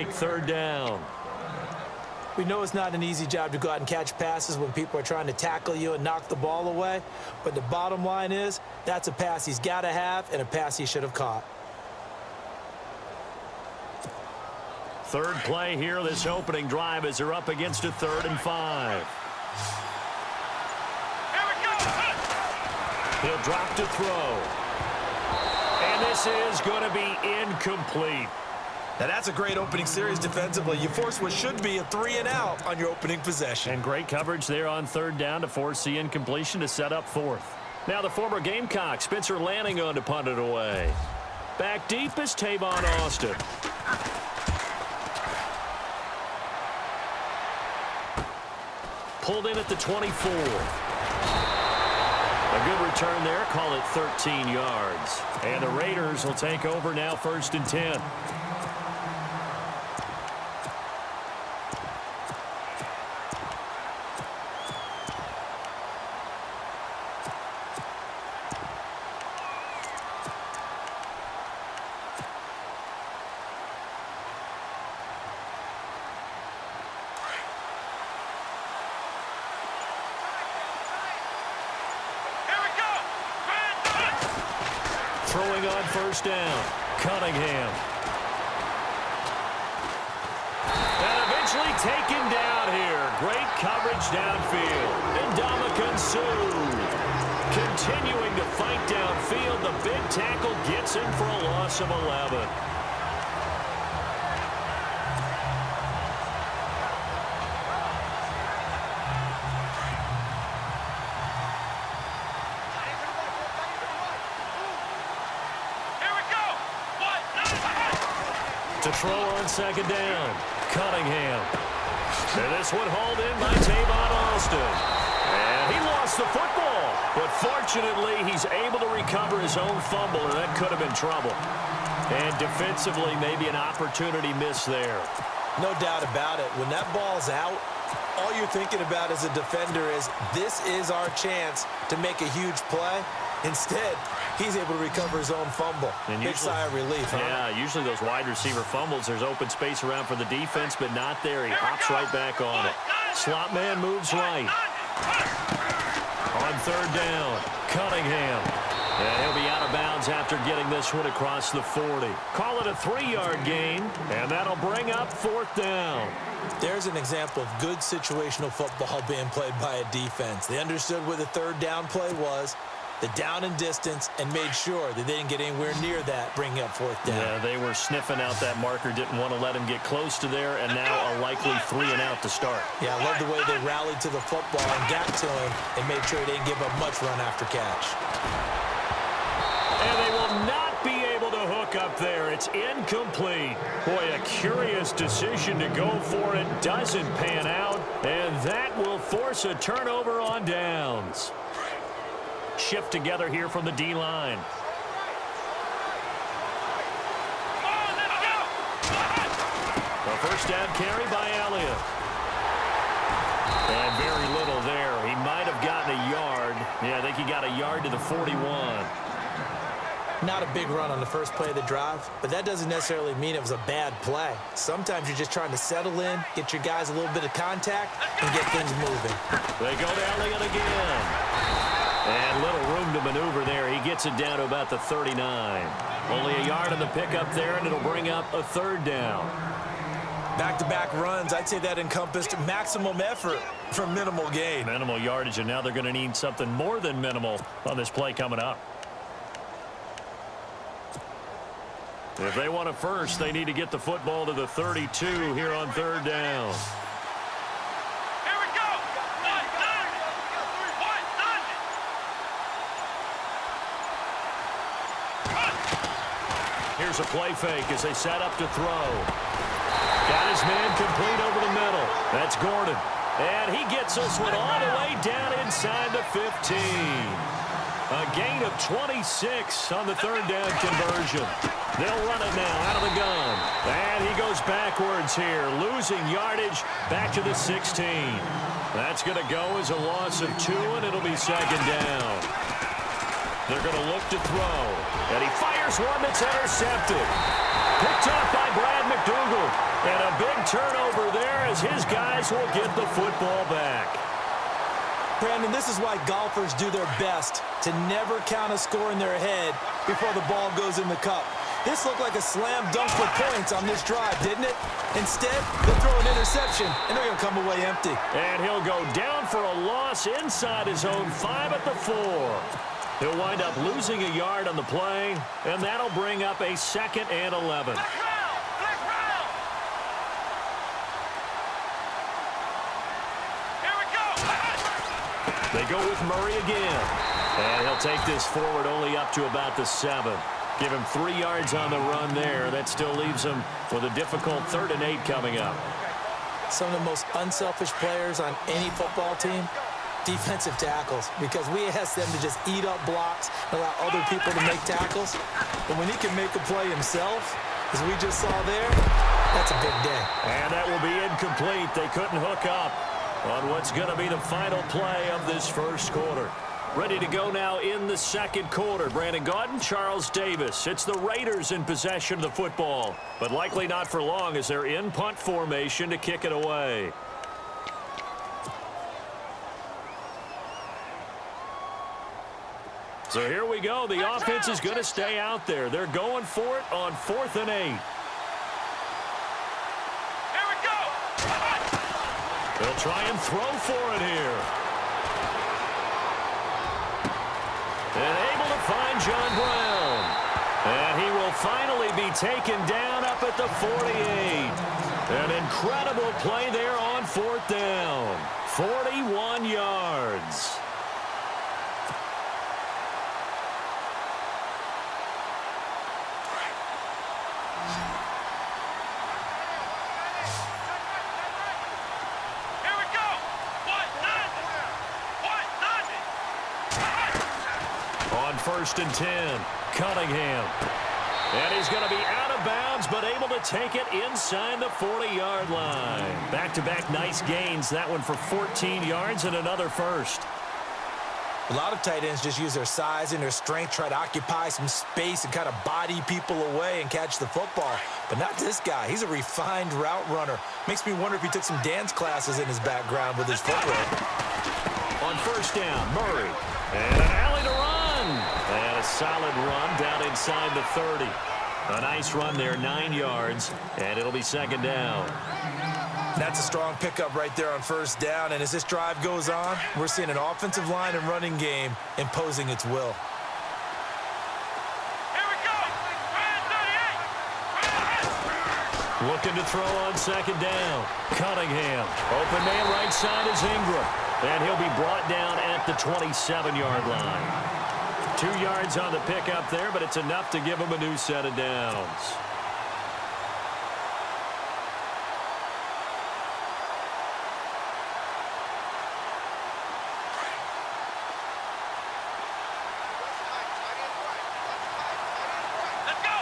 Third down. We know it's not an easy job to go out and catch passes when people are trying to tackle you and knock the ball away. But the bottom line is, that's a pass he's got to have and a pass he should have caught. Third play here, this opening drive as they're up against a 3rd and 5. He'll drop to throw. And this is going to be incomplete. Now that's a great opening series defensively. You force what should be a 3-and-out on your opening possession. And great coverage there on 3rd down to force the incompletion to set up 4th. Now the former Gamecock, Spencer Lanning, on to punt it away. Back deep is Tavon Austin. Pulled in at the 24. A good return there. Call it 13 yards. And the Raiders will take over now, 1st and 10. Throwing on 1st down, Cunningham. And eventually taken down here. Great coverage downfield. Ndamukong Suh continuing to fight downfield. The big tackle gets him for a loss of 11. To throw on 2nd down, Cunningham. And this one hauled in by Tavon Austin. And he lost the football. But fortunately, he's able to recover his own fumble, and that could have been trouble. And defensively, maybe an opportunity missed there. No doubt about it. When that ball's out, all you're thinking about as a defender is, this is our chance to make a huge play. Instead, he's able to recover his own fumble. And big sigh of relief, huh? Yeah, usually those wide receiver fumbles, there's open space around for the defense, but not there. He hops right back on it. Slot man moves right. On 3rd down, Cunningham. And he'll be out of bounds after getting this one across the 40. Call it a 3-yard gain, and that'll bring up 4th down. There's an example of good situational football being played by a defense. They understood where the 3rd down play was, the down and distance, and made sure that they didn't get anywhere near that, bringing up 4th down. Yeah, they were sniffing out that marker, didn't want to let him get close to there, and now a likely 3-and-out to start. Yeah, I love the way they rallied to the football and got to him and made sure they didn't give up much run after catch. And they will not be able to hook up there. It's incomplete. Boy, a curious decision to go for it. Doesn't pan out, and that will force a turnover on downs. Shift together here from the D-line. A 1st down carry by Elliott. And very little there. He might have gotten a yard. Yeah, I think he got a yard to the 41. Not a big run on the first play of the drive, but that doesn't necessarily mean it was a bad play. Sometimes you're just trying to settle in, get your guys a little bit of contact, and get things moving. They go to Elliott again. And little room to maneuver there. He gets it down to about the 39. Only a yard on the pickup there, and it'll bring up a 3rd down. Back-to-back runs, I'd say that encompassed maximum effort for minimal gain. Minimal yardage, and now they're going to need something more than minimal on this play coming up. If they want a first, they need to get the football to the 32 here on 3rd down. Here's a play fake as they set up to throw. Got his man complete over the middle. That's Gordon. And he gets this one all the way down inside the 15. A gain of 26 on the 3rd down conversion. They'll run it now out of the gun. And he goes backwards here, losing yardage back to the 16. That's going to go as a loss of 2, and it'll be 2nd down. They're going to look to throw. And he fires one that's intercepted. Picked off by Brad McDougald. And a big turnover there as his guys will get the football back. Brandon, this is why golfers do their best to never count a score in their head before the ball goes in the cup. This looked like a slam dunk for points on this drive, didn't it? Instead, they'll throw an interception, and they're going to come away empty. And he'll go down for a loss inside his own 5 at the 4. He'll wind up losing a yard on the play, and that'll bring up a 2nd and 11. They go with Murray again. And he'll take this forward only up to about the 7. Give him 3 yards on the run there. That still leaves him with a difficult 3rd and 8 coming up. Some of the most unselfish players on any football team, defensive tackles, because we ask them to just eat up blocks and allow other people to make tackles. But when he can make a play himself, as we just saw there, that's a big day. And that will be incomplete. They couldn't hook up on what's going to be the final play of this first quarter. Ready to go now in the second quarter. Brandon Gaudin, Charles Davis. It's the Raiders in possession of the football, but likely not for long as they're in punt formation to kick it away. So here we go. The offense is going to stay out there. They're going for it on 4th and 8. Here we go. They'll try and throw for it here. And able to find John Brown. And he will finally be taken down up at the 48. An incredible play there on 4th down. 41 yards. On 1st and 10, Cunningham. And he's going to be out of bounds, but able to take it inside the 40-yard line. Back-to-back nice gains. That one for 14 yards and another first. A lot of tight ends just use their size and their strength, try to occupy some space and kind of body people away and catch the football. But not this guy. He's a refined route runner. Makes me wonder if he took some dance classes in his background with his footwork. On 1st down, Murray. And an alley to run. And a solid run down inside the 30. A nice run there, 9 yards, and it'll be 2nd down. That's a strong pickup right there on 1st down, and as this drive goes on, we're seeing an offensive line and running game imposing its will. Here we go. Looking to throw on 2nd down. Cunningham. Open man right side is Ingram. And he'll be brought down at the 27-yard line. 2 yards on the pickup there, but it's enough to give him a new set of downs. Let's go.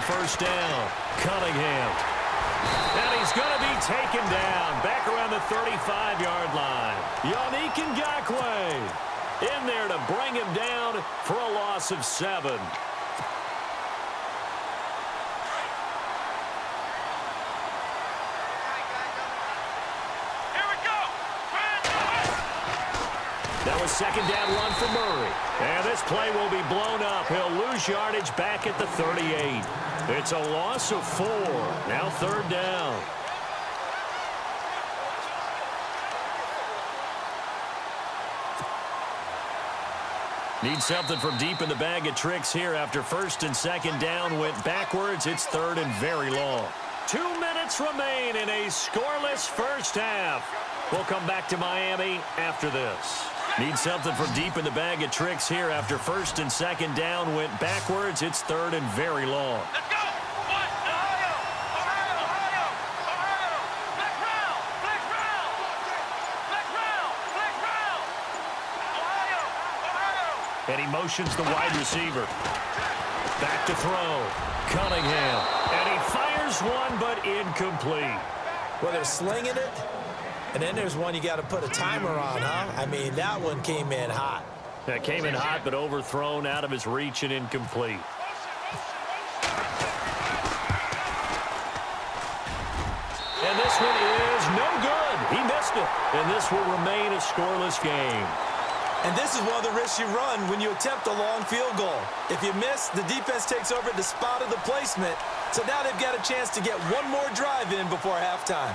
1st down, Cunningham. And he's going to be taken down back around the 35-yard line. Yannick Ngakoue in there to bring him down for a loss of 7. Here we go. That was 2nd down run for Murray. And this play will be blown up. He'll lose yardage back at the 38. It's a loss of 4. Now 3rd down. Need something from deep in the bag of tricks here after 1st and 2nd down went backwards. It's 3rd and very long. 2 minutes remain in a scoreless first half. We'll come back to Miami after this. Need something from deep in the bag of tricks here after 1st and 2nd down went backwards. It's 3rd and very long. Let's go. Ohio. Black round. And he motions the wide receiver. Back to throw. Cunningham. And he fires one, but incomplete. Well, they're slinging it, and then there's one you got to put a timer on, huh? I mean, that one came in hot. That came in hot, but overthrown out of his reach and incomplete. missed it, and this will remain a scoreless game. And this is one of the risks you run when you attempt a long field goal. If you miss, the defense takes over at the spot of the placement. So now they've got a chance to get one more drive in before halftime.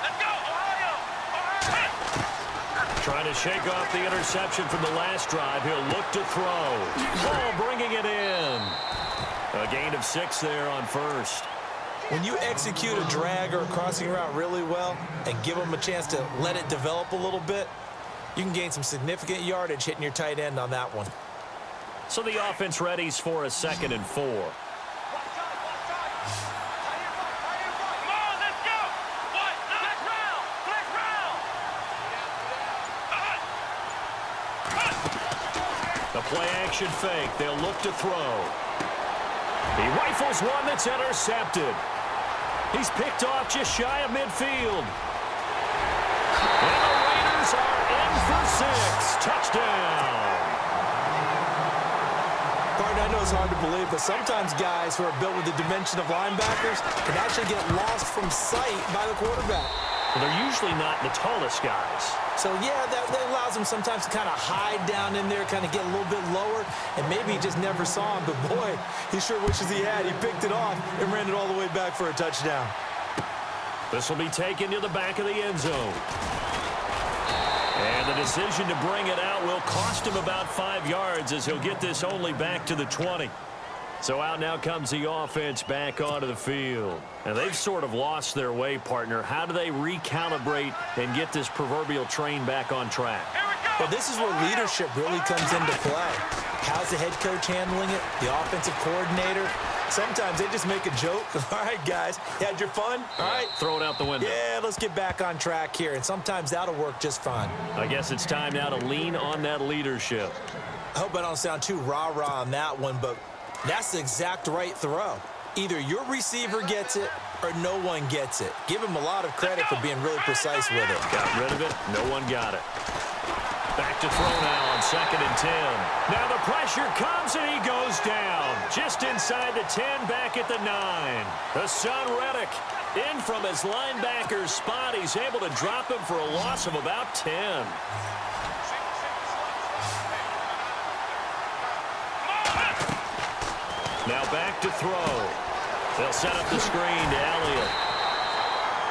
Let's go, Ohio! Trying to shake off the interception from the last drive. He'll look to throw. Ball bringing it in. A gain of 6 there on first. When you execute a drag or a crossing route really well and give them a chance to let it develop a little bit, you can gain some significant yardage hitting your tight end on that one. So the offense readies for a 2nd and 4. Come on, let's go! What? Flex round! Flex round! The play action fake. They'll look to throw. He rifles one that's intercepted. He's picked off just shy of midfield. And the Raiders are in for 6. Touchdown. Partner, I know it's hard to believe, but sometimes guys who are built with the dimension of linebackers can actually get lost from sight by the quarterback. Well, they're usually not the tallest guys. So, yeah, that allows them sometimes to kind of hide down in there, kind of get a little bit lower, and maybe he just never saw him. But, boy, he sure wishes he had. He picked it off and ran it all the way back for a touchdown. This will be taken to the back of the end zone. And the decision to bring it out will cost him about 5 yards as he'll get this only back to the 20. So out now comes the offense back onto the field. And they've sort of lost their way, partner. How do they recalibrate and get this proverbial train back on track? Here we go! Well, this is where leadership really comes into play. How's the head coach handling it? The offensive coordinator? Sometimes they just make a joke. All right, guys, you had your fun? All right. Throw it out the window. Yeah, let's get back on track here. And sometimes that'll work just fine. I guess it's time now to lean on that leadership. I hope I don't sound too rah-rah on that one, but that's the exact right throw. Either your receiver gets it or no one gets it. Give him a lot of credit for being really precise with it. Got rid of it. No one got it. Back to throw now on 2nd and 10. Now the pressure comes and he goes down. Just inside the 10, back at the 9. The son Reddick in from his linebacker spot. He's able to drop him for a loss of about 10. Now back to throw. They'll set up the screen to Elliott.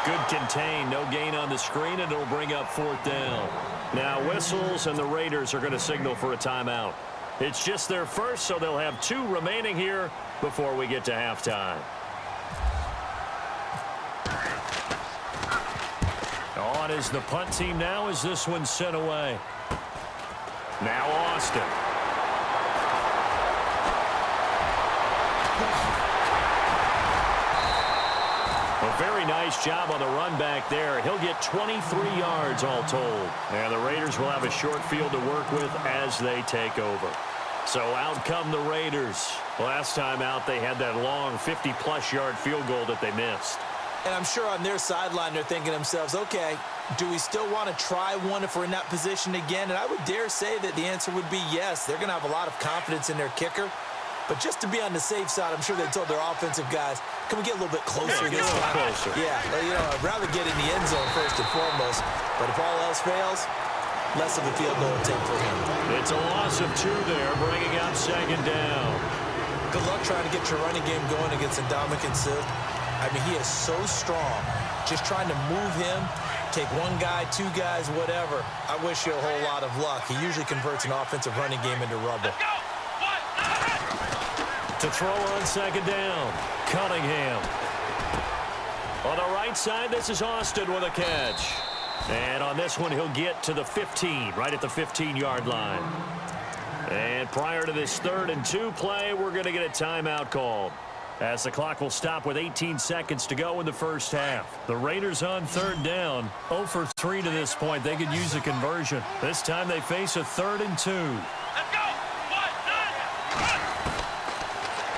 Good contain, no gain on the screen, and it'll bring up 4th down. Now whistles, and the Raiders are going to signal for a timeout. It's just their first, so they'll have 2 remaining here before we get to halftime. On is the punt team now as this one's sent away. Now Austin. A very nice job on the run back there. He'll get 23 yards all told. And the Raiders will have a short field to work with as they take over. So out come the Raiders. Last time out, they had that long 50-plus yard field goal that they missed. And I'm sure on their sideline they're thinking to themselves, okay, do we still want to try one if we're in that position again? And I would dare say that the answer would be yes. They're going to have a lot of confidence in their kicker. But just to be on the safe side, I'm sure they told their offensive guys, can we get a little bit closer this time? Closer. Yeah, you know, I'd rather get in the end zone first and foremost. But if all else fails, less of a field goal to take for him. It's a loss of 2 there, bringing out 2nd down. Good luck trying to get your running game going against Ndamukong Suh. I mean, he is so strong. Just trying to move him, take 1 guy, 2 guys, whatever. I wish you a whole lot of luck. He usually converts an offensive running game into rubble. Let's go! What? To throw on 2nd down, Cunningham. On the right side, this is Austin with a catch. And on this one, he'll get to the 15, right at the 15-yard line. And prior to this 3rd and 2 play, we're going to get a timeout called, as the clock will stop with 18 seconds to go in the first half. The Raiders on 3rd down, 0 for 3 to this point. They could use a conversion. This time they face a 3rd and 2. Let's go! What?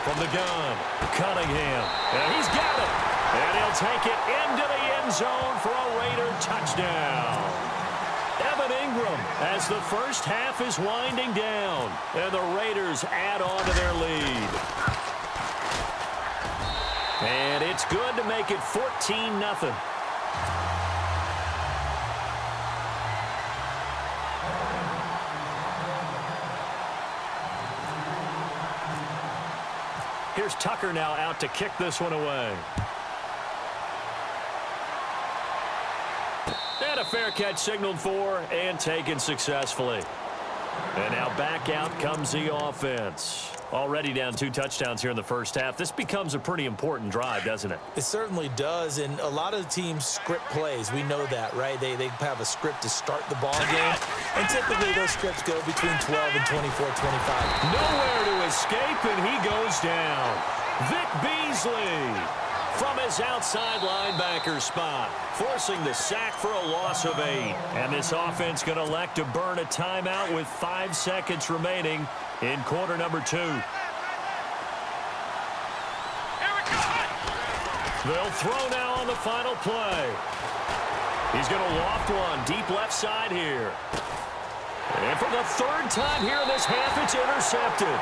From the gun, Cunningham. And he's got it. And he'll take it into the end zone for a Raider touchdown. Evan Ingram as the first half is winding down. And the Raiders add on to their lead. And it's good to make it 14-0. Here's Tucker now out to kick this one away. And a fair catch signaled for and taken successfully. And now back out comes the offense. Already down 2 touchdowns here in the first half. This becomes a pretty important drive, doesn't it? It certainly does, and a lot of the teams script plays. We know that, right? They have a script to start the ball game, and typically those scripts go between 12 and 24, 25. Nowhere to escape, and he goes down. Vic Beasley from his outside linebacker spot, forcing the sack for a loss of 8. And this offense going to elect to burn a timeout with 5 seconds remaining in quarter number 2. They'll throw now on the final play. He's going to loft one deep left side here. And for the 3rd time here in this half, it's intercepted.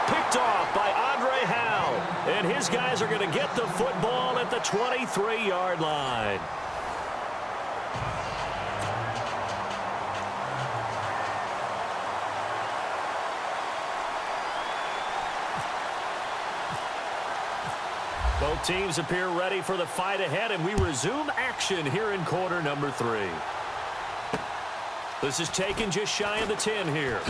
Picked off by Andre Howell. And his guys are going to get the football at the 23-yard line. Both teams appear ready for the fight ahead, and we resume action here in quarter number 3. This is taken just shy of the 10 here.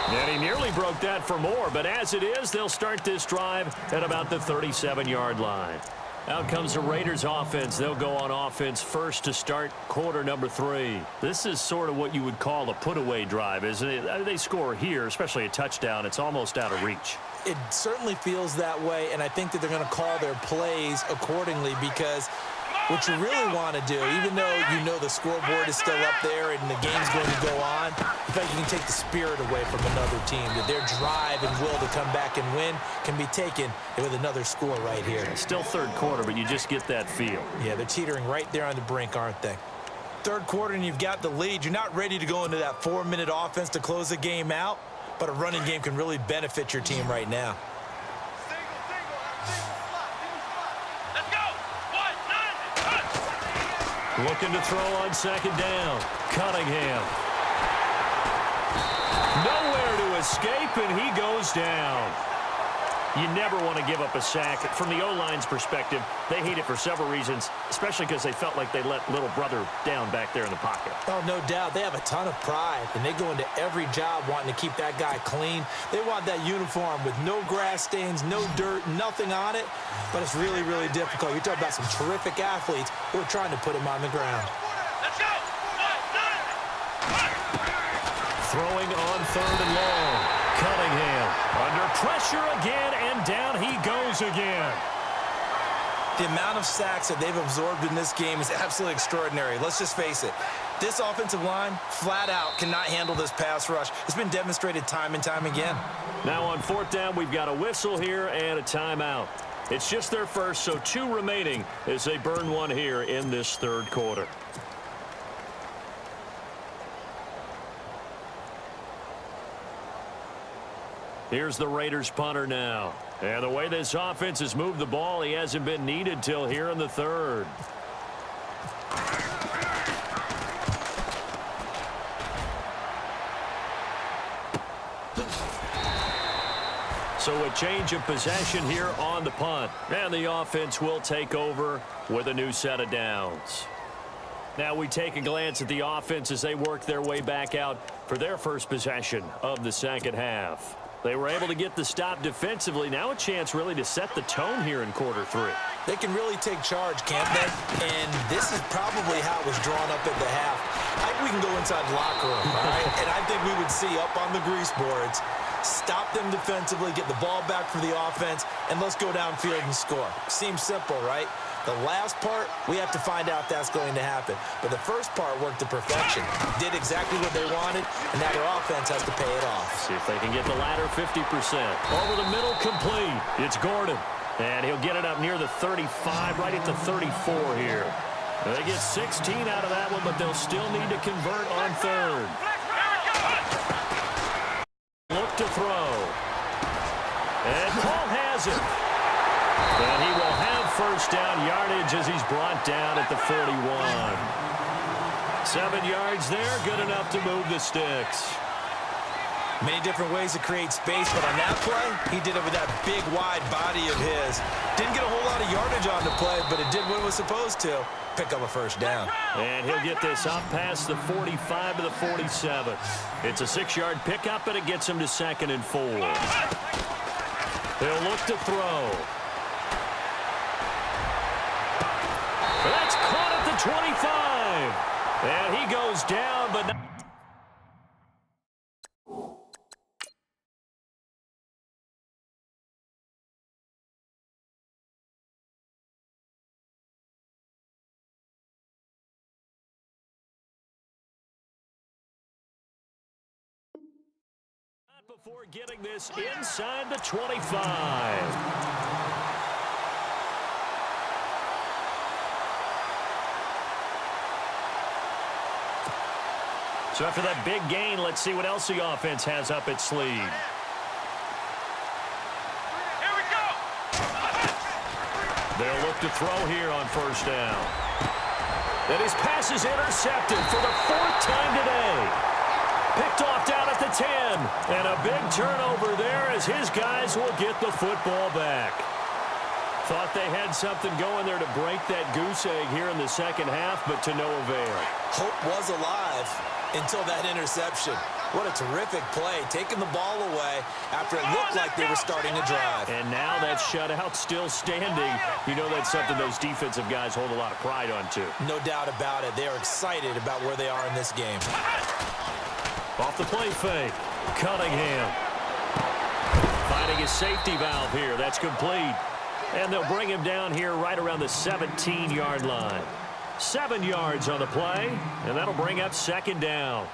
And he nearly broke that for more, but as it is, they'll start this drive at about the 37-yard line. Out comes the Raiders offense. They'll go on offense first to start quarter number 3. This is sort of what you would call a put-away drive, isn't it? They score here, especially a touchdown. It's almost out of reach. It certainly feels that way, and I think that they're going to call their plays accordingly, because what you really want to do, even though you know the scoreboard is still up there and the game's going to go on, in fact, you can take the spirit away from another team, that their drive and will to come back and win can be taken with another score right here. Still 3rd quarter, but you just get that feel. Yeah, they're teetering right there on the brink, aren't they? 3rd quarter and you've got the lead. You're not ready to go into that 4-minute offense to close the game out, but a running game can really benefit your team right now. Looking to throw on 2nd down. Cunningham. Nowhere to escape, and he goes down. You never want to give up a sack. From the O-line's perspective, they hate it for several reasons, especially because they felt like they let little brother down back there in the pocket. Oh, no doubt. They have a ton of pride, and they go into every job wanting to keep that guy clean. They want that uniform with no grass stains, no dirt, nothing on it, but it's really, really difficult. You're talking about some terrific athletes who are trying to put him on the ground. Let's go. Throwing on 3rd and long. Cunningham under pressure again, and down he goes again. The amount of sacks that they've absorbed in this game is absolutely extraordinary. Let's just face it. This offensive line, flat out, cannot handle this pass rush. It's been demonstrated time and time again. Now on 4th down, we've got a whistle here and a timeout. It's just their first, so 2 remaining as they burn one here in this 3rd quarter. Here's the Raiders punter now. And the way this offense has moved the ball, he hasn't been needed till here in the 3rd. So a change of possession here on the punt. And the offense will take over with a new set of downs. Now we take a glance at the offense as they work their way back out for their first possession of the 2nd half. They were able to get the stop defensively. Now a chance really to set the tone here in quarter 3. They can really take charge, can't they? And this is probably how it was drawn up at the half. I think we can go inside the locker room, all right? And I think we would see up on the grease boards, stop them defensively, get the ball back for the offense, and let's go downfield and score. Seems simple, right? The last part, we have to find out if that's going to happen. But the first part worked to perfection. Did exactly what they wanted, and now their offense has to pay it off. See if they can get the latter 50%. Over the middle, complete. It's Gordon. And he'll get it up near the 35, right at the 34 here. They get 16 out of that one, but they'll still need to convert on 3rd. Look to throw. And Paul has it. And he will have first down yardage as he's brought down at the 41. 7 yards there, good enough to move the sticks. Many different ways to create space, but on that play, he did it with that big, wide body of his. Didn't get a whole lot of yardage on the play, but it did what it was supposed to. Pick up a first down. And he'll get this up past the 45 to the 47. It's a 6-yard pickup, and it gets him to 2nd and 4. He'll look to throw. That's caught at the 25. And he goes down, but not. Before getting this inside the 25. So after that big gain, let's see what else the offense has up its sleeve. Here we go. They'll look to throw here on first down. And his pass is intercepted for the 4th time today. Picked off down at the 10. And a big turnover there as his guys will get the football back. Thought they had something going there to break that goose egg here in the second half, but to no avail. Hope was alive until that interception. What a terrific play, taking the ball away after it looked like they were starting to drive. And now that shutout still standing. You know that's something those defensive guys hold a lot of pride on, too. No doubt about it. They are excited about where they are in this game. Off the play fake, Cunningham. Finding his safety valve here. That's complete. And they'll bring him down here right around the 17-yard line. 7 yards on the play, and that'll bring up 2nd down.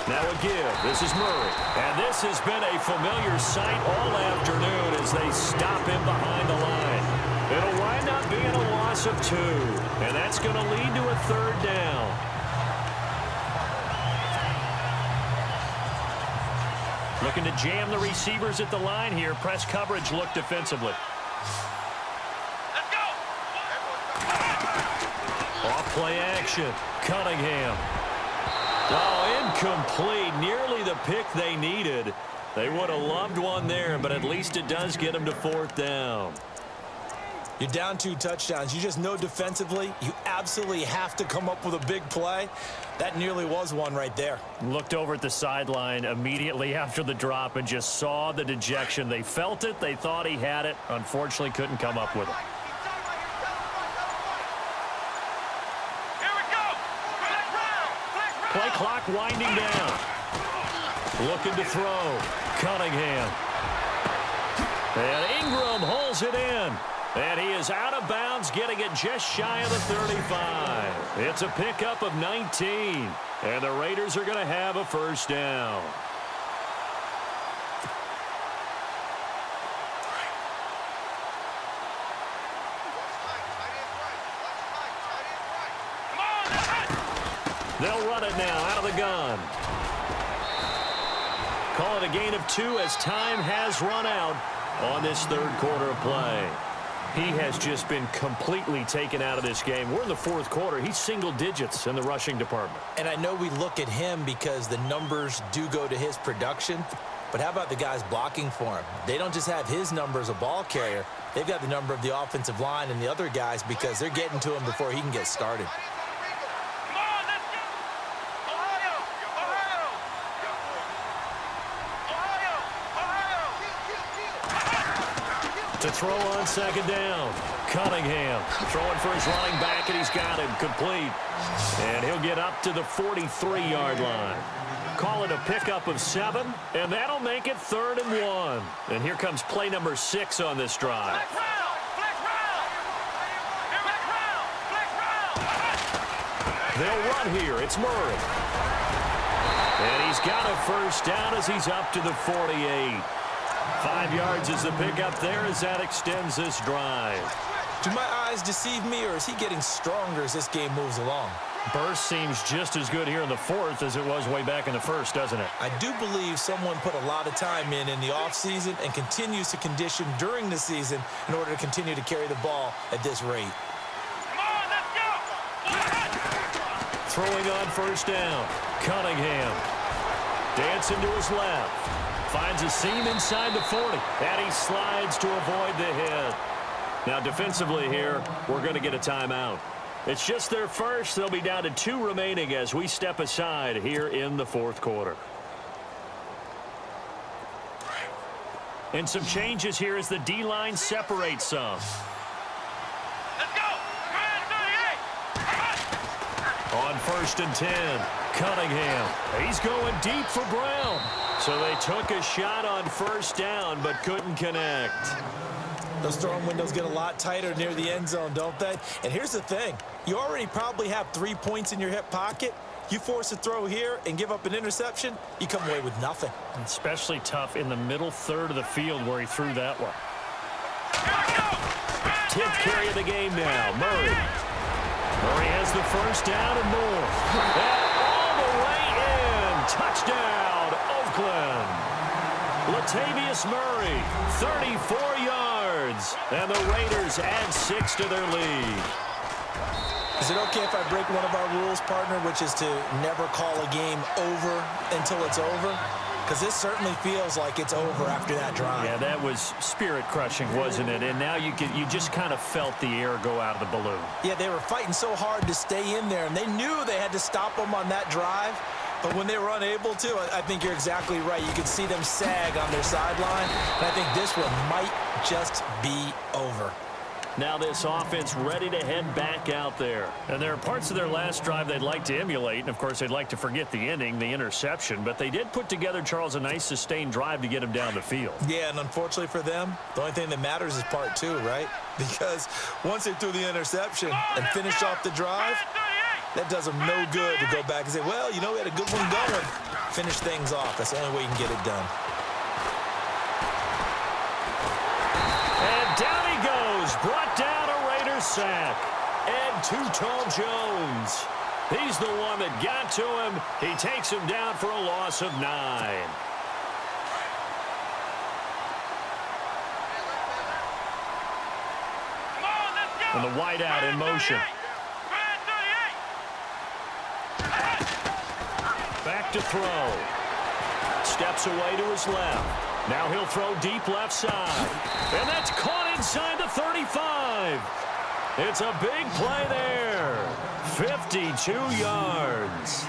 Now a give. This is Murray. And this has been a familiar sight all afternoon as they stop him behind the line. It'll wind up being a loss of 2. And that's going to lead to a 3rd down. Looking to jam the receivers at the line here. Press coverage look defensively. Let's go. Off play action. Cunningham. Oh, incomplete. Nearly the pick they needed. They would have loved one there, but at least it does get them to 4th down. You're down 2 touchdowns. You just know defensively you absolutely have to come up with a big play. That nearly was one right there. Looked over at the sideline immediately after the drop and just saw the dejection. They felt it. They thought he had it. Unfortunately, couldn't come up with it. Play clock winding down. Looking to throw. Cunningham. And Ingram holds it in. And he is out of bounds, getting it just shy of the 35. It's a pickup of 19. And the Raiders are going to have a first down. They'll run it now out of the gun. Call it a gain of 2 as time has run out on this 3rd quarter of play. He has just been completely taken out of this game. We're in the 4th quarter. He's single digits in the rushing department. And I know we look at him because the numbers do go to his production, but how about the guys blocking for him? They don't just have his number as a ball carrier. They've got the number of the offensive line and the other guys because they're getting to him before he can get started. To throw on 2nd down. Cunningham throwing for his running back, and he's got him complete. And he'll get up to the 43-yard line. Call it a pickup of 7, and that'll make it 3rd and 1. And here comes play number 6 on this drive. They'll run here. It's Murray. And he's got a first down as he's up to the 48. 5 yards is the pickup there as that extends this drive. Do my eyes deceive me, or is he getting stronger as this game moves along? Burst seems just as good here in the fourth as it was way back in the first, doesn't it? I do believe someone put a lot of time in the offseason and continues to condition during the season in order to continue to carry the ball at this rate. Come on, let's go! Throwing on first down. Cunningham. Dancing to his left. Finds a seam inside the 40. And he slides to avoid the hit. Now defensively here, we're going to get a timeout. It's just their first. They'll be down to 2 remaining as we step aside here in the fourth quarter. And some changes here as the D-line separates some. Let's go! On first and 10, Cunningham. He's going deep for Brown. So they took a shot on first down but couldn't connect. Those throwing windows get a lot tighter near the end zone, don't they? And here's the thing. You already probably have 3 points in your hip pocket. You force a throw here and give up an interception, you come away with nothing. Especially tough in the middle third of the field where he threw that one. 10th carry of the game now, Murray. Murray has the first down and more. And all the way in. Touchdown, Oakland. Latavius Murray, 34 yards. And the Raiders add 6 to their lead. Is it okay if I break one of our rules, partner, which is to never call a game over until it's over? Because this certainly feels like it's over after that drive. Yeah, that was spirit-crushing, wasn't it? And now you just kind of felt the air go out of the balloon. Yeah, they were fighting so hard to stay in there, and they knew they had to stop them on that drive. But when they were unable to, I think you're exactly right. You could see them sag on their sideline, and I think this one might just be over. Now this offense ready to head back out there. And there are parts of their last drive they'd like to emulate. And, of course, they'd like to forget the ending, the interception. But they did put together, Charles, a nice sustained drive to get him down the field. Yeah, and unfortunately for them, the only thing that matters is part 2, right? Because once they threw the interception and finished off the drive, that does them no good to go back and say, well, you know, we had a good one going. Finish things off. That's the only way you can get it done. And down he goes. Brought down a Raiders sack. And Too-Tall Jones. He's the one that got to him. He takes him down for a loss of 9. And the wideout in motion. Back to throw. Steps away to his left. Now he'll throw deep left side. And that's caught inside the 35. It's a big play there. 52 yards.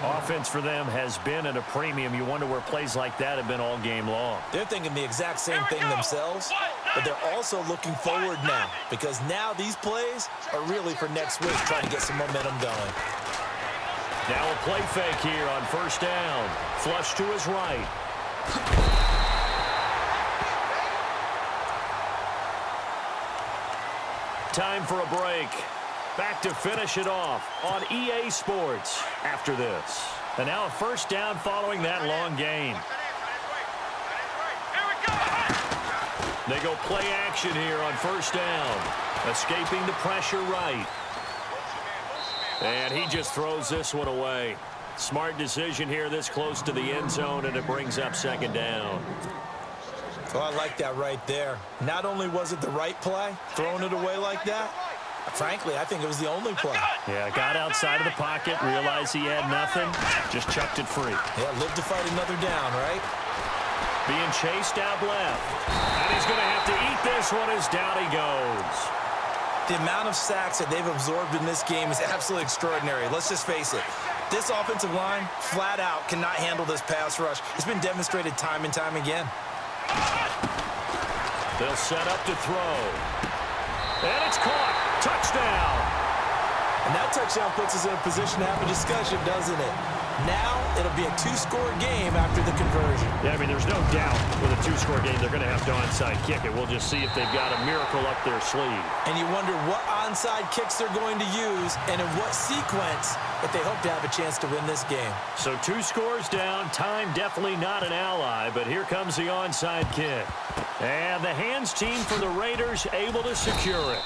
Offense for them has been at a premium. You wonder where plays like that have been all game long. They're thinking the exact same thing themselves, but they're also looking forward now because now these plays are really for next week, trying to get some momentum going. Now a play fake here on first down. Flush to his right. Time for a break. Back to finish it off on EA Sports after this. And now a first down following that long gain. They go play action here on first down. Escaping the pressure right. And he just throws this one away. Smart decision here this close to the end zone, and it brings up second down. Oh, I like that right there. Not only was it the right play, throwing it away like that, frankly, I think it was the only play. Yeah, got outside of the pocket, realized he had nothing, just chucked it free. Yeah, live to fight another down, right? Being chased out left. And he's going to have to eat this one as down he goes. The amount of sacks that they've absorbed in this game is absolutely extraordinary. Let's just face it. This offensive line, flat out, cannot handle this pass rush. It's been demonstrated time and time again. They'll set up to throw. And it's caught. Touchdown. And that touchdown puts us in a position to have a discussion, doesn't it? Now it'll be a 2-score game after the conversion. Yeah, I mean, there's no doubt with a 2-score game they're going to have to onside kick it. We'll just see if they've got a miracle up their sleeve. And you wonder what onside kicks they're going to use and in what sequence if they hope to have a chance to win this game. So 2 scores down. Time definitely not an ally, but here comes the onside kick. And the hands team for the Raiders able to secure it.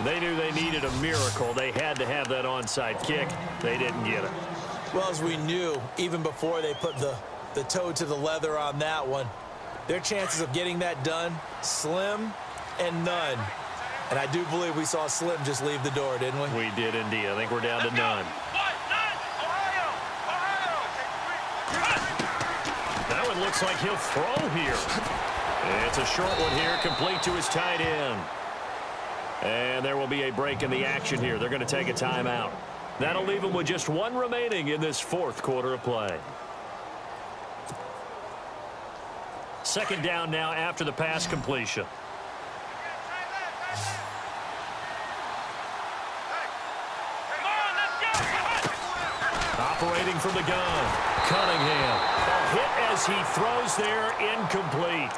They knew they needed a miracle. They had to have that onside kick. They didn't get it. Well, as we knew, even before they put the toe to the leather on that one, their chances of getting that done, slim and none. And I do believe we saw Slim just leave the door, didn't we? We did indeed. I think we're down to none. That one looks like he'll throw here. It's a short one here, complete to his tight end. And there will be a break in the action here. They're going to take a timeout. That'll leave them with just one remaining in this fourth quarter of play. Second down now after the pass completion. Operating from the gun, Cunningham. A hit as he throws there, incomplete.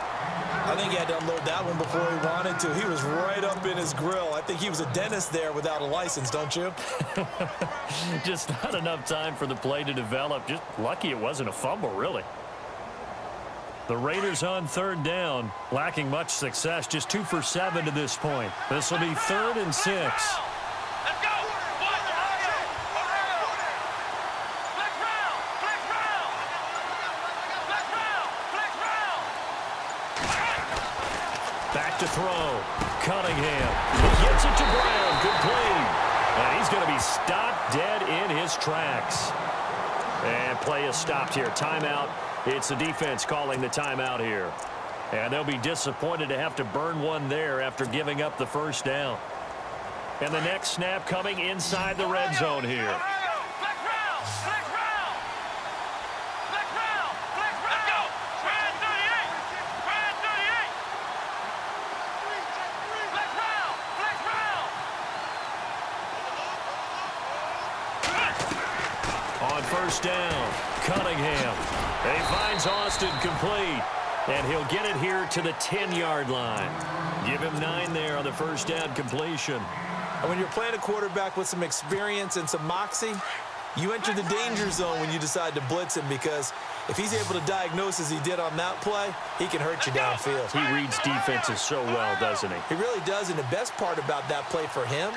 I think he had to unload that one before he wanted to. He was right up in his grill. I think he was a dentist there without a license, don't you? Just not enough time for the play to develop. Just lucky it wasn't a fumble, really. The Raiders on third down, lacking much success, just 2 for 7 to this point. This will be 3rd and 6. Back to throw. Cunningham. He gets it to Brown. Good play. And he's going to be stopped dead in his tracks. And play is stopped here. Timeout. It's the defense calling the timeout here. And they'll be disappointed to have to burn one there after giving up the first down. And the next snap coming inside the red zone here. On first down, Cunningham. He finds Austin complete, and he'll get it here to the 10-yard line. Give him 9 there on the first down completion. And when you're playing a quarterback with some experience and some moxie, you enter the danger zone when you decide to blitz him, because if he's able to diagnose as he did on that play, he can hurt you downfield. He reads defenses so well, doesn't he? He really does, and the best part about that play for him,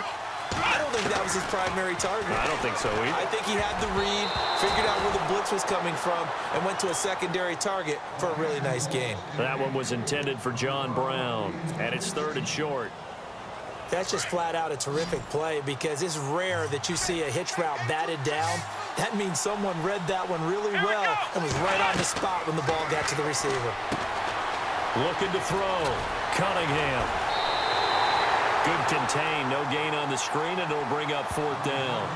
I don't think that was his primary target. I don't think so either. I think he had the read, figured out where the blitz was coming from, and went to a secondary target for a really nice game. That one was intended for John Brown, and it's 3rd and short. That's just flat out a terrific play, because it's rare that you see a hitch route batted down. That means someone read that one really well and was right on the spot when the ball got to the receiver. Looking to throw. Cunningham. Good contain, no gain on the screen, and it'll bring up 4th down.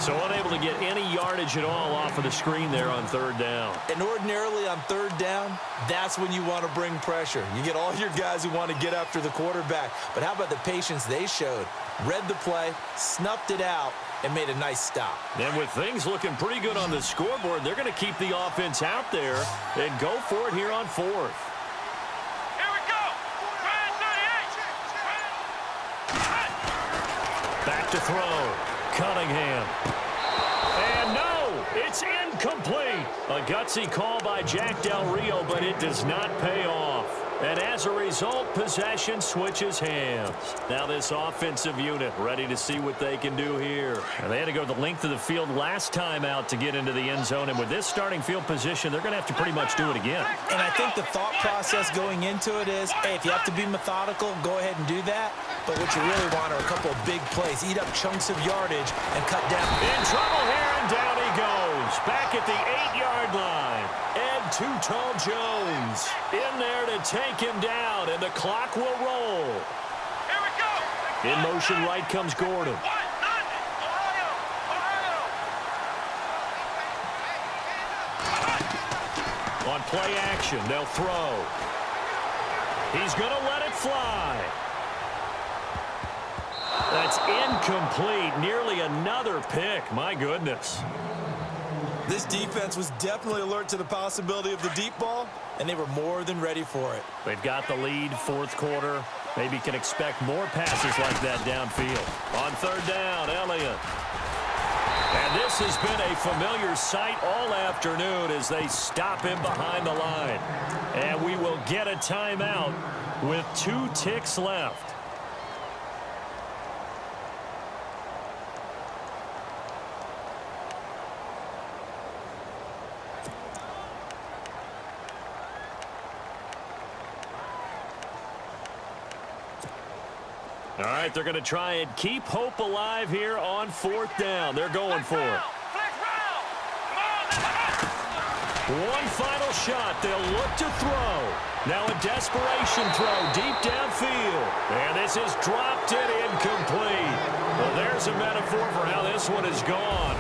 So unable to get any yardage at all off of the screen there on 3rd down. And ordinarily on 3rd down, that's when you want to bring pressure. You get all your guys who want to get after the quarterback. But how about the patience they showed? Read the play, snuffed it out, and made a nice stop. And with things looking pretty good on the scoreboard, they're going to keep the offense out there and go for it here on 4th. Back to throw. Cunningham. And no, it's incomplete. A gutsy call by Jack Del Rio, but it does not pay off. And as a result, possession switches hands. Now this offensive unit ready to see what they can do here. And they had to go the length of the field last time out to get into the end zone. And with this starting field position, they're going to have to pretty much do it again. And I think the thought process going into it is, hey, if you have to be methodical, go ahead and do that. But what you really want are a couple of big plays. Eat up chunks of yardage and cut down. In trouble here, and down he goes. Back at the 8-yard line. Ed Too Tall Jones in there to take him down, and the clock will roll. Here we go. In motion right comes Gordon. On play action, they'll throw. He's going to let it fly. That's incomplete. Nearly another pick. My goodness. This defense was definitely alert to the possibility of the deep ball, and they were more than ready for it. They've got the lead, 4th quarter. Maybe can expect more passes like that downfield. On 3rd down, Elliott. And this has been a familiar sight all afternoon as they stop him behind the line. And we will get a timeout with 2 ticks left. All right, they're going to try and keep hope alive here on 4th down. They're going for it. One final shot. They'll look to throw. Now a desperation throw deep downfield. And this is dropped in incomplete. Well, there's a metaphor for how this one is gone.